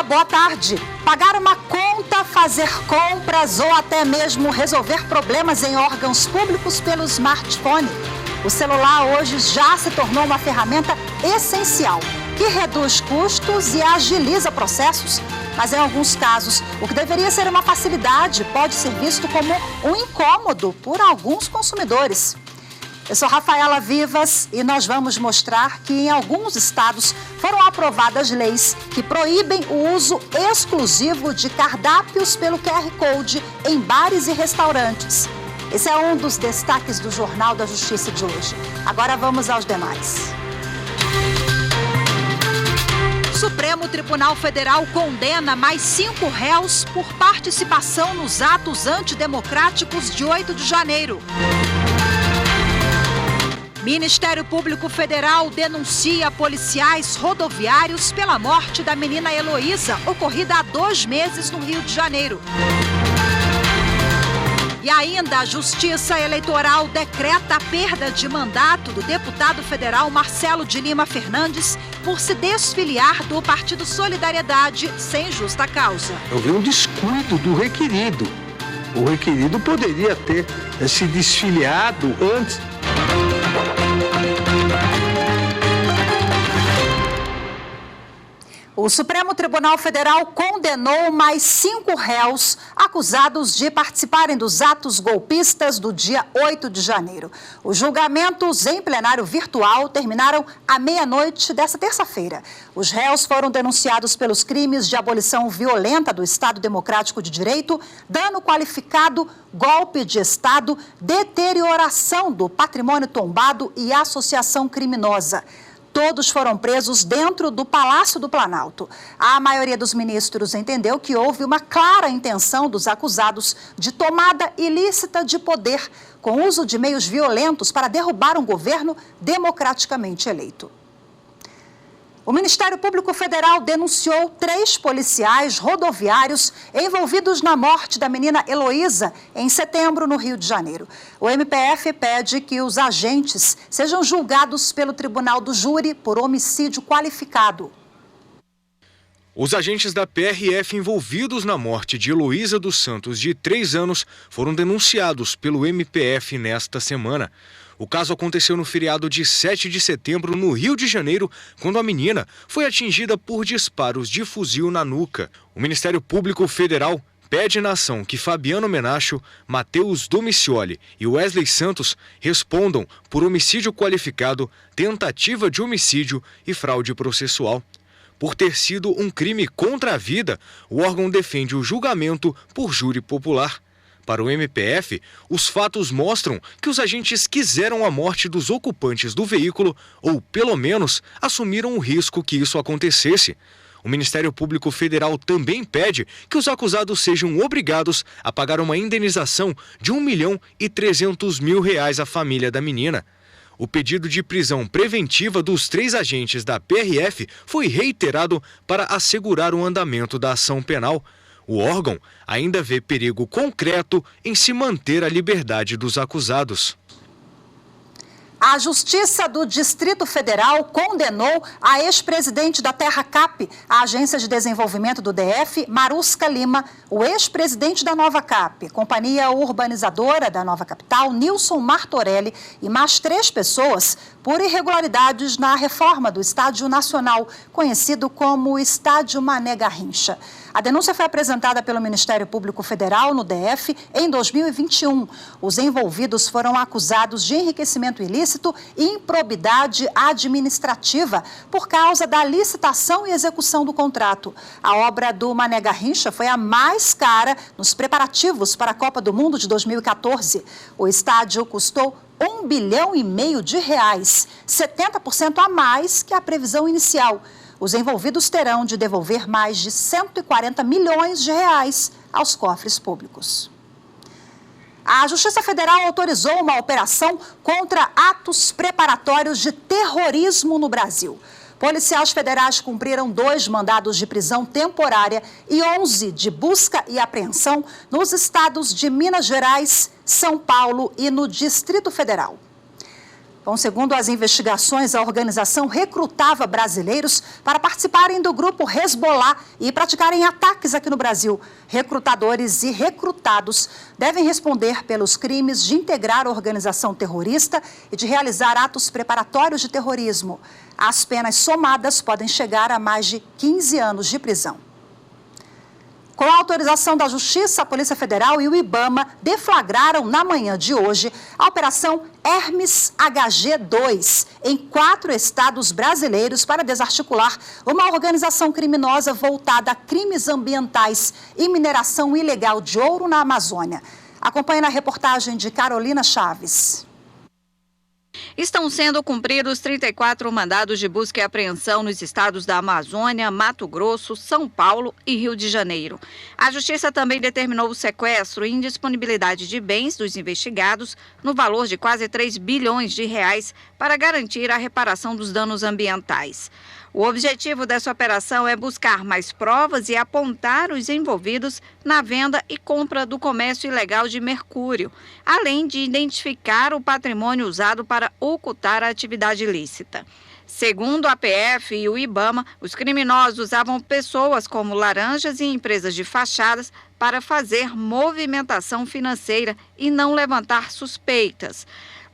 boa tarde. Pagar uma conta, fazer compras ou até mesmo resolver problemas em órgãos públicos pelo smartphone. O celular hoje já se tornou uma ferramenta essencial, que reduz custos e agiliza processos. Mas em alguns casos, o que deveria ser uma facilidade pode ser visto como um incômodo por alguns consumidores. Eu sou Rafaela Vivas e nós vamos mostrar que em alguns estados foram aprovadas leis que proíbem o uso exclusivo de cardápios pelo QR Code em bares e restaurantes. Esse é um dos destaques do Jornal da Justiça de hoje. Agora vamos aos demais. Supremo Tribunal Federal condena mais 5 réus por participação nos atos antidemocráticos de 8 de janeiro. Ministério Público Federal denuncia policiais rodoviários pela morte da menina Heloísa, ocorrida há 2 meses no Rio de Janeiro. E ainda a Justiça Eleitoral decreta a perda de mandato do deputado federal Marcelo de Lima Fernandes por se desfiliar do Partido Solidariedade sem justa causa. Houve um descuido do requerido. O requerido poderia ter se desfiliado antes. O Supremo Tribunal Federal condenou mais 5 réus acusados de participarem dos atos golpistas do dia 8 de janeiro. Os julgamentos em plenário virtual terminaram à meia-noite desta terça-feira. Os réus foram denunciados pelos crimes de abolição violenta do Estado Democrático de Direito, dano qualificado, golpe de Estado, deterioração do patrimônio tombado e associação criminosa. Todos foram presos dentro do Palácio do Planalto. A maioria dos ministros entendeu que houve uma clara intenção dos acusados de tomada ilícita de poder, com uso de meios violentos para derrubar um governo democraticamente eleito. O Ministério Público Federal denunciou 3 policiais rodoviários envolvidos na morte da menina Heloísa em setembro, no Rio de Janeiro. O MPF pede que os agentes sejam julgados pelo Tribunal do Júri por homicídio qualificado. Os agentes da PRF envolvidos na morte de Heloísa dos Santos, de 3 anos, foram denunciados pelo MPF nesta semana. O caso aconteceu no feriado de 7 de setembro, no Rio de Janeiro, quando a menina foi atingida por disparos de fuzil na nuca. O Ministério Público Federal pede na ação que Fabiano Menacho, Matheus Domicioli e Wesley Santos respondam por homicídio qualificado, tentativa de homicídio e fraude processual. Por ter sido um crime contra a vida, o órgão defende o julgamento por júri popular. Para o MPF, os fatos mostram que os agentes quiseram a morte dos ocupantes do veículo ou, pelo menos, assumiram o risco que isso acontecesse. O Ministério Público Federal também pede que os acusados sejam obrigados a pagar uma indenização de R$ 1.300.000 à família da menina. O pedido de prisão preventiva dos 3 agentes da PRF foi reiterado para assegurar o andamento da ação penal. O órgão ainda vê perigo concreto em se manter a liberdade dos acusados. A Justiça do Distrito Federal condenou a ex-presidente da Terra Cap, a Agência de Desenvolvimento do DF, Marusca Lima, o ex-presidente da Nova Cap, Companhia Urbanizadora da Nova Capital, Nilson Martorelli, e mais 3 pessoas por irregularidades na reforma do Estádio Nacional, conhecido como Estádio Mané Garrincha. A denúncia foi apresentada pelo Ministério Público Federal no DF em 2021. Os envolvidos foram acusados de enriquecimento ilícito e improbidade administrativa por causa da licitação e execução do contrato. A obra do Mané Garrincha foi a mais cara nos preparativos para a Copa do Mundo de 2014. O estádio custou R$1,5 bilhão, 70% a mais que a previsão inicial. Os envolvidos terão de devolver mais de R$140 milhões aos cofres públicos. A Justiça Federal autorizou uma operação contra atos preparatórios de terrorismo no Brasil. Policiais federais cumpriram 2 mandados de prisão temporária e 11 de busca e apreensão nos estados de Minas Gerais, São Paulo e no Distrito Federal. Bom, segundo as investigações, a organização recrutava brasileiros para participarem do grupo Hezbollah e praticarem ataques aqui no Brasil. Recrutadores e recrutados devem responder pelos crimes de integrar a organização terrorista e de realizar atos preparatórios de terrorismo. As penas somadas podem chegar a mais de 15 anos de prisão. Com a autorização da Justiça, a Polícia Federal e o IBAMA deflagraram na manhã de hoje a Operação Hermes HG2 em 4 estados brasileiros para desarticular uma organização criminosa voltada a crimes ambientais e mineração ilegal de ouro na Amazônia. Acompanhe na reportagem de Carolina Chaves. Estão sendo cumpridos 34 mandados de busca e apreensão nos estados da Amazônia, Mato Grosso, São Paulo e Rio de Janeiro. A Justiça também determinou o sequestro e indisponibilidade de bens dos investigados no valor de quase 3 bilhões de reais para garantir a reparação dos danos ambientais. O objetivo dessa operação é buscar mais provas e apontar os envolvidos na venda e compra do comércio ilegal de mercúrio, além de identificar o patrimônio usado para ocultar a atividade ilícita. Segundo a PF e o IBAMA, os criminosos usavam pessoas como laranjas e empresas de fachadas para fazer movimentação financeira e não levantar suspeitas.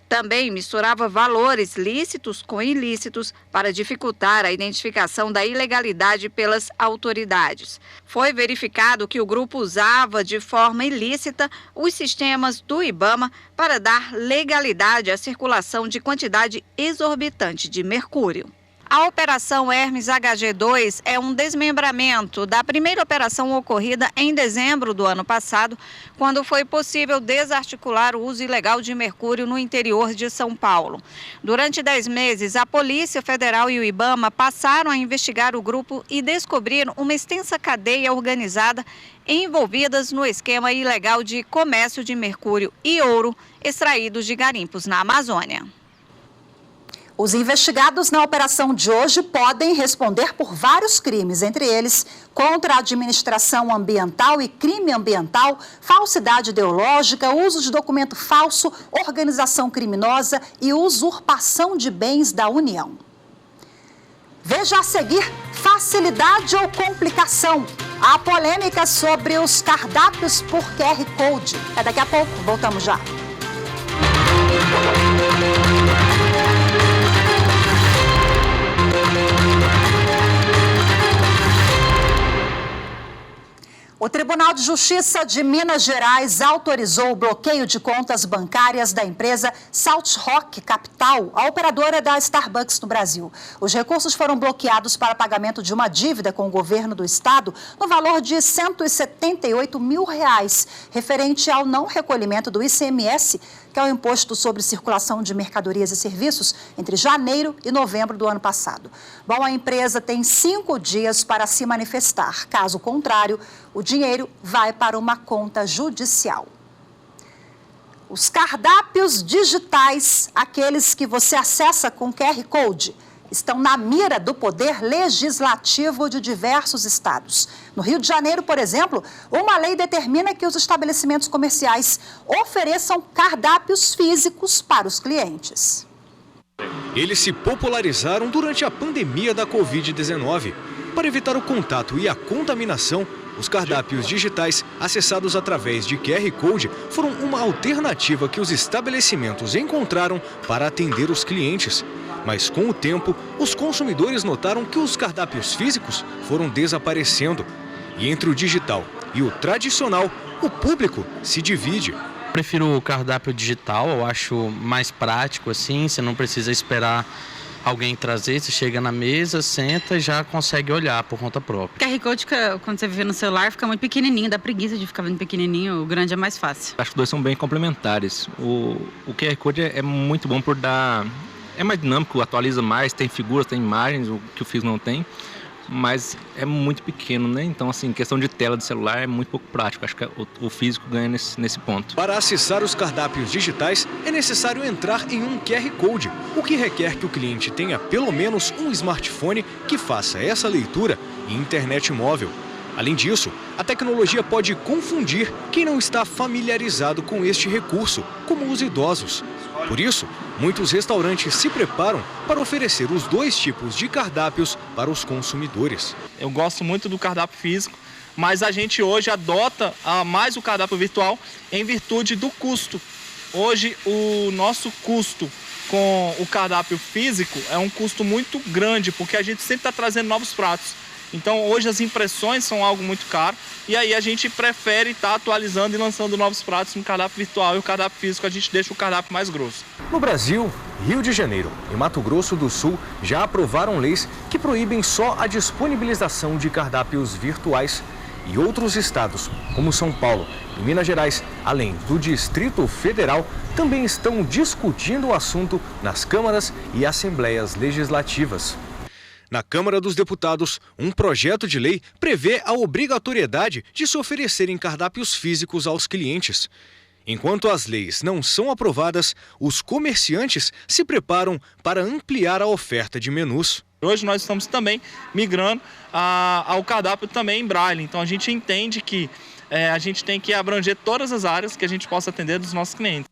Também misturava valores lícitos com ilícitos para dificultar a identificação da ilegalidade pelas autoridades. Foi verificado que o grupo usava de forma ilícita os sistemas do IBAMA para dar legalidade à circulação de quantidade exorbitante de mercúrio. A Operação Hermes HG2 é um desmembramento da primeira operação ocorrida em dezembro do ano passado, quando foi possível desarticular o uso ilegal de mercúrio no interior de São Paulo. Durante 10 meses, a Polícia Federal e o IBAMA passaram a investigar o grupo e descobriram uma extensa cadeia organizada envolvidas no esquema ilegal de comércio de mercúrio e ouro extraídos de garimpos na Amazônia. Os investigados na operação de hoje podem responder por vários crimes, entre eles contra a administração ambiental e crime ambiental, falsidade ideológica, uso de documento falso, organização criminosa e usurpação de bens da União. Veja a seguir facilidade ou complicação. A polêmica sobre os cardápios por QR Code. É daqui a pouco, voltamos já. O Tribunal de Justiça de Minas Gerais autorizou o bloqueio de contas bancárias da empresa Salt Rock Capital, a operadora da Starbucks no Brasil. Os recursos foram bloqueados para pagamento de uma dívida com o governo do estado no valor de R$ 178 mil, referente ao não recolhimento do ICMS, que é o Imposto sobre Circulação de Mercadorias e Serviços, entre janeiro e novembro do ano passado. Bom, a empresa tem 5 dias para se manifestar. Caso contrário, o dinheiro vai para uma conta judicial. Os cardápios digitais, aqueles que você acessa com QR Code, estão na mira do poder legislativo de diversos estados. No Rio de Janeiro, por exemplo, uma lei determina que os estabelecimentos comerciais ofereçam cardápios físicos para os clientes. Eles se popularizaram durante a pandemia da Covid-19. Para evitar o contato e a contaminação, os cardápios digitais acessados através de QR Code foram uma alternativa que os estabelecimentos encontraram para atender os clientes. Mas com o tempo, os consumidores notaram que os cardápios físicos foram desaparecendo. E entre o digital e o tradicional, o público se divide. Prefiro o cardápio digital, eu acho mais prático assim, você não precisa esperar alguém trazer, você chega na mesa, senta e já consegue olhar por conta própria. O QR Code, quando você vê no celular, fica muito pequenininho, dá preguiça de ficar vendo pequenininho, o grande é mais fácil. Acho que os dois são bem complementares. O QR Code é muito bom por dar... É mais dinâmico, atualiza mais, tem figuras, tem imagens, o que o físico não tem, mas é muito pequeno, né? Então, assim, questão de tela de celular é muito pouco prático. Acho que o físico ganha nesse ponto. Para acessar os cardápios digitais, é necessário entrar em um QR Code, o que requer que o cliente tenha pelo menos um smartphone que faça essa leitura e internet móvel. Além disso, a tecnologia pode confundir quem não está familiarizado com este recurso, como os idosos. Por isso, muitos restaurantes se preparam para oferecer os 2 tipos de cardápios para os consumidores. Eu gosto muito do cardápio físico, mas a gente hoje adota mais o cardápio virtual em virtude do custo. Hoje, o nosso custo com o cardápio físico é um custo muito grande, porque a gente sempre está trazendo novos pratos. Então, hoje as impressões são algo muito caro e aí a gente prefere estar atualizando e lançando novos pratos no cardápio virtual, e o cardápio físico a gente deixa o cardápio mais grosso. No Brasil, Rio de Janeiro e Mato Grosso do Sul já aprovaram leis que proíbem só a disponibilização de cardápios virtuais. E outros estados, como São Paulo e Minas Gerais, além do Distrito Federal, também estão discutindo o assunto nas câmaras e assembleias legislativas. Na Câmara dos Deputados, um projeto de lei prevê a obrigatoriedade de se oferecerem cardápios físicos aos clientes. Enquanto as leis não são aprovadas, os comerciantes se preparam para ampliar a oferta de menus. Hoje nós estamos também migrando ao cardápio também em braille. Então a gente entende que a gente tem que abranger todas as áreas que a gente possa atender dos nossos clientes.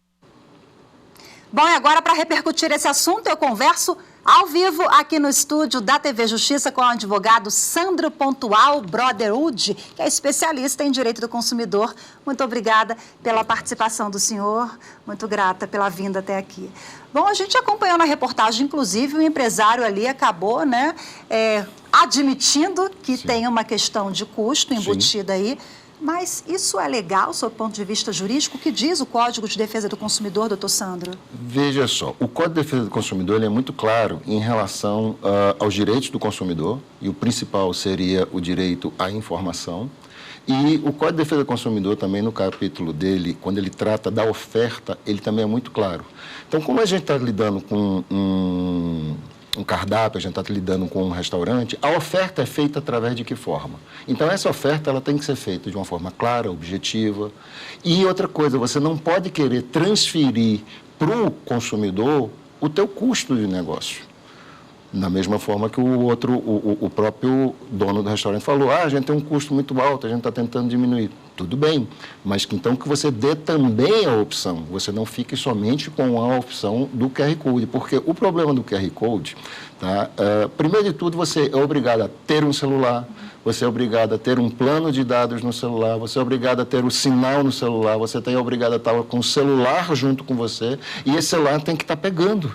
Bom, e agora para repercutir esse assunto eu converso ao vivo aqui no estúdio da TV Justiça com o advogado Sandro Pontual Brotherhood, que é especialista em direito do consumidor. Muito obrigada pela participação do senhor, muito grata pela vinda até aqui. Bom, a gente acompanhou na reportagem, inclusive, o empresário ali acabou, admitindo que Sim. tem uma questão de custo embutida aí. Mas isso é legal, sob o ponto de vista jurídico? O que diz o Código de Defesa do Consumidor, doutor Sandro? Veja só, o Código de Defesa do Consumidor ele é muito claro em relação aos direitos do consumidor, e o principal seria o direito à informação. E o Código de Defesa do Consumidor também, no capítulo dele, quando ele trata da oferta, ele também é muito claro. Então, como a gente está lidando com um cardápio, a gente está lidando com um restaurante, a oferta é feita através de que forma? Então, essa oferta ela tem que ser feita de uma forma clara, objetiva. E outra coisa, você não pode querer transferir para o consumidor o teu custo de negócio. Da mesma forma que o próprio dono do restaurante falou, a gente tem um custo muito alto, a gente está tentando diminuir. Tudo bem, mas então que você dê também a opção, você não fique somente com a opção do QR Code, porque o problema do QR Code, primeiro de tudo, você é obrigado a ter um celular, você é obrigado a ter um plano de dados no celular, você é obrigado a ter o sinal no celular, você é obrigado a estar com o celular junto com você, e esse celular tem que estar pegando.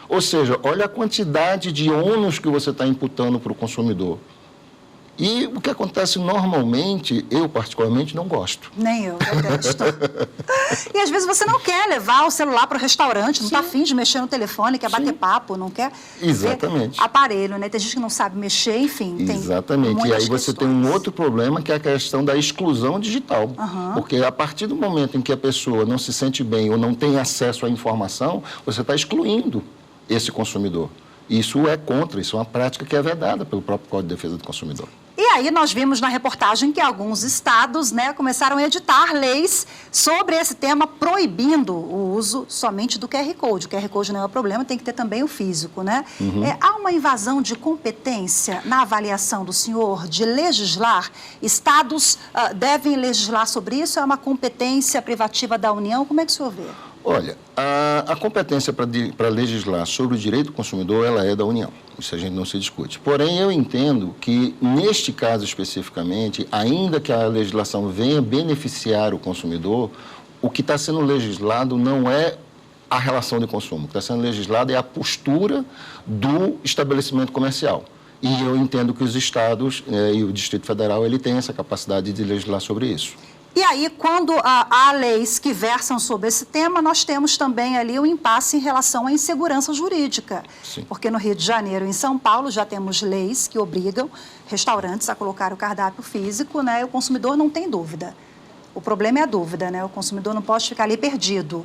Ou seja, olha a quantidade de ônus que você está imputando para o consumidor. E o que acontece normalmente, eu particularmente não gosto. Nem eu detesto. E às vezes você não quer levar o celular para o restaurante, não está afim de mexer no telefone, quer bater papo, não quer Exatamente. Aparelho, né? Tem gente que não sabe mexer, enfim. Exatamente. E aí você tem um outro problema, que é a questão da exclusão digital. Porque a partir do momento em que a pessoa não se sente bem ou não tem acesso à informação, você está excluindo esse consumidor. Isso é uma prática que é vedada pelo próprio Código de Defesa do Consumidor. E aí nós vimos na reportagem que alguns estados, começaram a editar leis sobre esse tema, proibindo o uso somente do QR Code. O QR Code não é o problema, tem que ter também o físico, né? Há uma invasão de competência na avaliação do senhor de legislar? Estados devem legislar sobre isso? É uma competência privativa da União? Como é que o senhor vê? Olha, a competência para legislar sobre o direito do consumidor, ela é da União. Isso a gente não se discute. Porém, eu entendo que, neste caso especificamente, ainda que a legislação venha beneficiar o consumidor, o que está sendo legislado não é a relação de consumo. O que está sendo legislado é a postura do estabelecimento comercial. E eu entendo que os estados e o Distrito Federal ele tem essa capacidade de legislar sobre isso. E aí, quando há leis que versam sobre esse tema, nós temos também ali um impasse em relação à insegurança jurídica. Sim. Porque no Rio de Janeiro e em São Paulo já temos leis que obrigam restaurantes a colocar o cardápio físico, e o consumidor não tem dúvida. O problema é a dúvida, O consumidor não pode ficar ali perdido.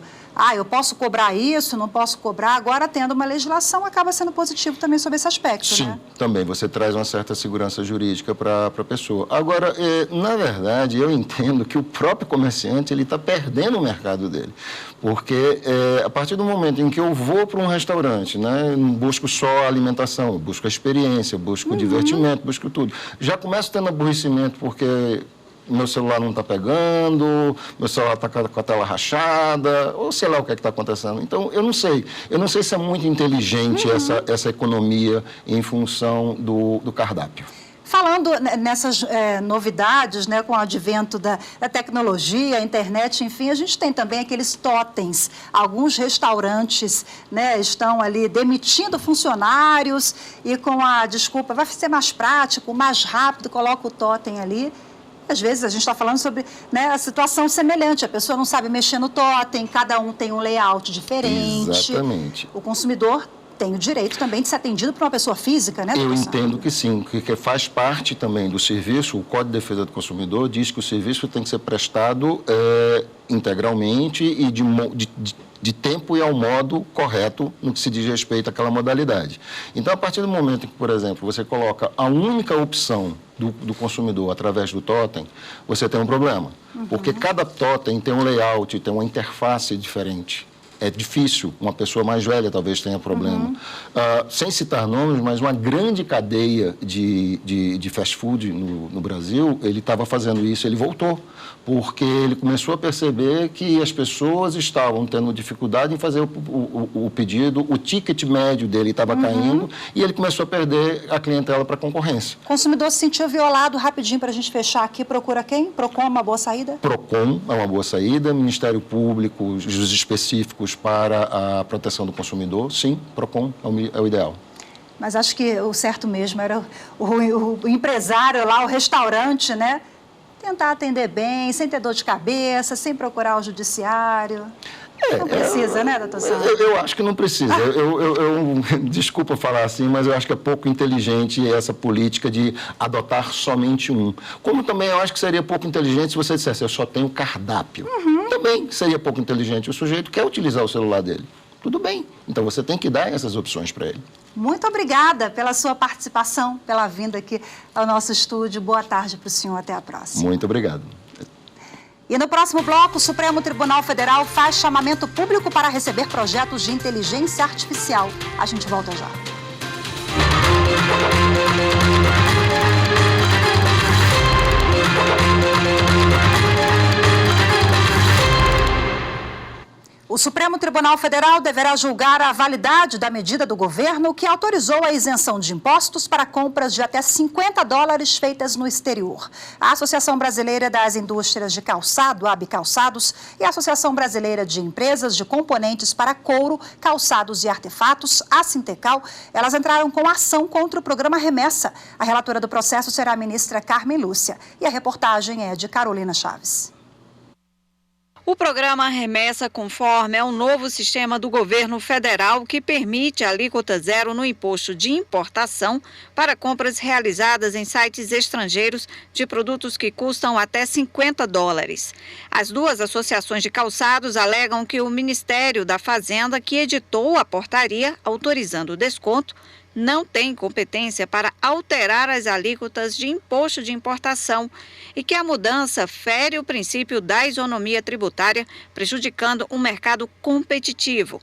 Eu posso cobrar isso, não posso cobrar. Agora, tendo uma legislação, acaba sendo positivo também sobre esse aspecto, Sim, também. Você traz uma certa segurança jurídica para a pessoa. Agora, na verdade, eu entendo que o próprio comerciante ele está perdendo o mercado dele. Porque a partir do momento em que eu vou para um restaurante, não busco só a alimentação, eu busco a experiência, eu busco o divertimento, busco tudo. Já começo tendo aborrecimento porque meu celular não está pegando, meu celular está com a tela rachada, ou sei lá o que está acontecendo. Então, eu não sei se é muito inteligente essa economia em função do cardápio. Falando nessas novidades, né, com o advento da tecnologia, internet, enfim, a gente tem também aqueles totens. Alguns restaurantes, né, estão ali demitindo funcionários e com a desculpa, vai ser mais prático, mais rápido, coloca o totem ali. Às vezes a gente está falando sobre, né, a situação semelhante, a pessoa não sabe mexer no totem, cada um tem um layout diferente. Exatamente. O consumidor tem o direito também de ser atendido por uma pessoa física, né, Eu doutor? entendo que sim, que faz parte também do serviço. O Código de Defesa do Consumidor diz que o serviço tem que ser prestado integralmente e de tempo e ao modo correto no que se diz respeito àquela modalidade. Então, a partir do momento em que, por exemplo, você coloca a única opção do consumidor através do totem, você tem um problema. Porque cada totem tem um layout, tem uma interface diferente. É difícil, uma pessoa mais velha talvez tenha problema. Sem citar nomes, mas uma grande cadeia de fast food no Brasil, ele estava fazendo isso, ele voltou, porque ele começou a perceber que as pessoas estavam tendo dificuldade em fazer o pedido, o ticket médio dele estava caindo e ele começou a perder a clientela para a concorrência. O consumidor se sentiu violado, rapidinho para a gente fechar aqui, procura quem? PROCON é uma boa saída? PROCON é uma boa saída, Ministério Público, os específicos para a proteção do consumidor, sim, PROCON é o ideal. Mas acho que o certo mesmo era o empresário lá, o restaurante, né? Tentar atender bem, sem ter dor de cabeça, sem procurar o judiciário. Não precisa, né, doutor Sandro? Eu acho que não precisa. Desculpa falar assim, mas eu acho que é pouco inteligente essa política de adotar somente um. Como também eu acho que seria pouco inteligente se você dissesse, eu só tenho cardápio. Também seria pouco inteligente. O sujeito quer utilizar o celular dele. Tudo bem. Então, você tem que dar essas opções para ele. Muito obrigada pela sua participação, pela vinda aqui ao nosso estúdio. Boa tarde para o senhor. Até a próxima. Muito obrigado. E no próximo bloco, o Supremo Tribunal Federal faz chamamento público para receber projetos de inteligência artificial. A gente volta já. O Supremo Tribunal Federal deverá julgar a validade da medida do governo que autorizou a isenção de impostos para compras de até $50 feitas no exterior. A Associação Brasileira das Indústrias de Calçado, AB Calçados, e a Associação Brasileira de Empresas de Componentes para Couro, Calçados e Artefatos, a Sintecal, elas entraram com ação contra o programa Remessa. A relatora do processo será a ministra Carmen Lúcia. E a reportagem é de Carolina Chaves. O programa Remessa Conforme é um novo sistema do governo federal que permite a alíquota zero no imposto de importação para compras realizadas em sites estrangeiros de produtos que custam até $50. As duas associações de calçados alegam que o Ministério da Fazenda, que editou a portaria autorizando o desconto, não tem competência para alterar as alíquotas de imposto de importação e que a mudança fere o princípio da isonomia tributária, prejudicando um mercado competitivo.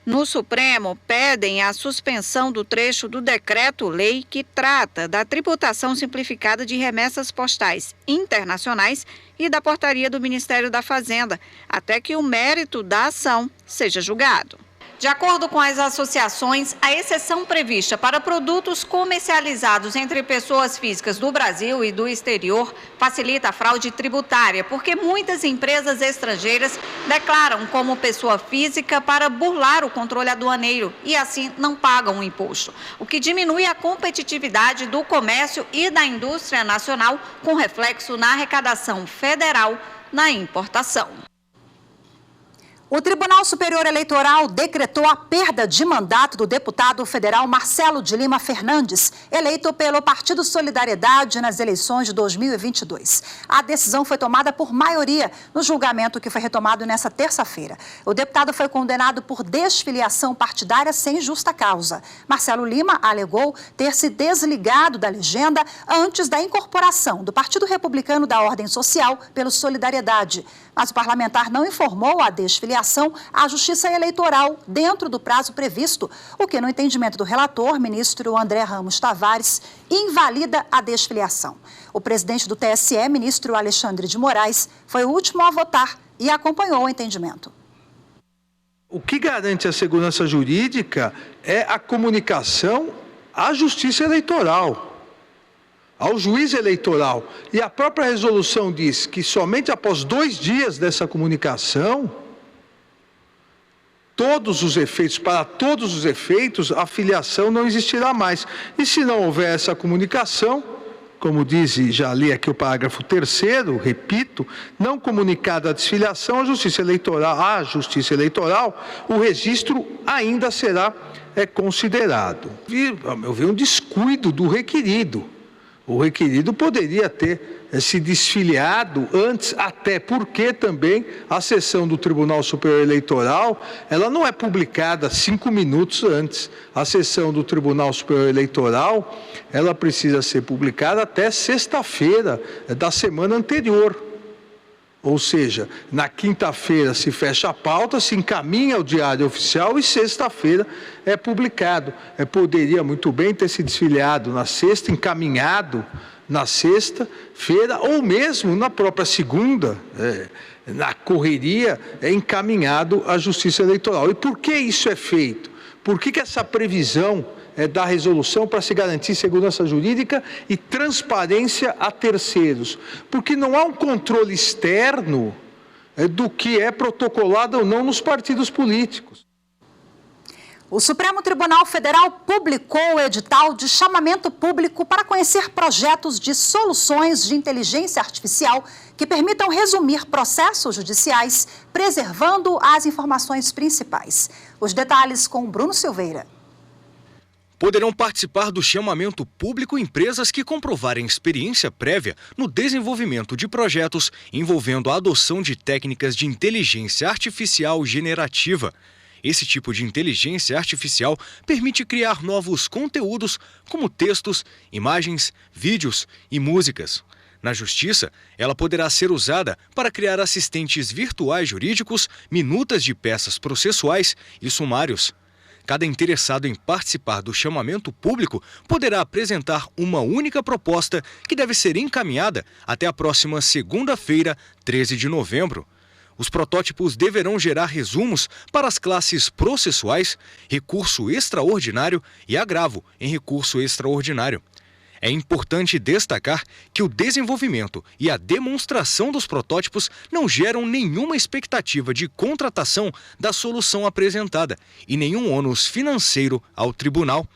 No Supremo, pedem a suspensão do trecho do decreto-lei que trata da tributação simplificada de remessas postais internacionais e da portaria do Ministério da Fazenda, até que o mérito da ação seja julgado. De acordo com as associações, a exceção prevista para produtos comercializados entre pessoas físicas do Brasil e do exterior facilita a fraude tributária, porque muitas empresas estrangeiras declaram como pessoa física para burlar o controle aduaneiro e assim não pagam o imposto, o que diminui a competitividade do comércio e da indústria nacional, com reflexo na arrecadação federal na importação. O Tribunal Superior Eleitoral decretou a perda de mandato do deputado federal Marcelo de Lima Fernandes, eleito pelo Partido Solidariedade nas eleições de 2022. A decisão foi tomada por maioria no julgamento que foi retomado nesta terça-feira. O deputado foi condenado por desfiliação partidária sem justa causa. Marcelo Lima alegou ter se desligado da legenda antes da incorporação do Partido Republicano da Ordem Social pelo Solidariedade. Mas o parlamentar não informou a desfiliação à Justiça Eleitoral dentro do prazo previsto, o que, no entendimento do relator, ministro André Ramos Tavares, invalida a desfiliação. O presidente do TSE, ministro Alexandre de Moraes, foi o último a votar e acompanhou o entendimento. O que garante a segurança jurídica é a comunicação à Justiça Eleitoral, ao juiz eleitoral. E a própria resolução diz que somente após 2 dias dessa comunicação, para todos os efeitos, a filiação não existirá mais. E se não houver essa comunicação, como diz, já li aqui o parágrafo 3º, repito, não comunicada a desfiliação à Justiça Eleitoral, o registro ainda será considerado. E, ao meu ver, um descuido do requerido. O requerido poderia ter se desfiliado antes, até porque também a sessão do Tribunal Superior Eleitoral, ela não é publicada 5 minutos antes. A sessão do Tribunal Superior Eleitoral, ela precisa ser publicada até sexta-feira da semana anterior. Ou seja, na quinta-feira se fecha a pauta, se encaminha ao Diário Oficial e sexta-feira é publicado. Poderia muito bem ter se desfiliado na sexta, encaminhado na sexta-feira, ou mesmo na própria segunda, na correria, encaminhado à Justiça Eleitoral. E por que isso é feito? Por que essa previsão da resolução para se garantir segurança jurídica e transparência a terceiros? Porque não há um controle externo do que é protocolado ou não nos partidos políticos. O Supremo Tribunal Federal publicou o edital de chamamento público para conhecer projetos de soluções de inteligência artificial que permitam resumir processos judiciais, preservando as informações principais. Os detalhes com Bruno Silveira. Poderão participar do chamamento público empresas que comprovarem experiência prévia no desenvolvimento de projetos envolvendo a adoção de técnicas de inteligência artificial generativa. Esse tipo de inteligência artificial permite criar novos conteúdos, como textos, imagens, vídeos e músicas. Na Justiça, ela poderá ser usada para criar assistentes virtuais jurídicos, minutas de peças processuais e sumários. Cada interessado em participar do chamamento público poderá apresentar uma única proposta que deve ser encaminhada até a próxima segunda-feira, 13 de novembro. Os protótipos deverão gerar resumos para as classes processuais, recurso extraordinário e agravo em recurso extraordinário. É importante destacar que o desenvolvimento e a demonstração dos protótipos não geram nenhuma expectativa de contratação da solução apresentada e nenhum ônus financeiro ao tribunal.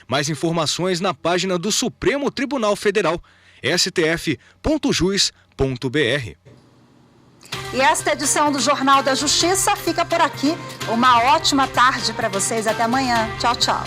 Mais informações na página do Supremo Tribunal Federal, stf.jus.br. E esta edição do Jornal da Justiça fica por aqui. Uma ótima tarde para vocês. Até amanhã. Tchau, tchau.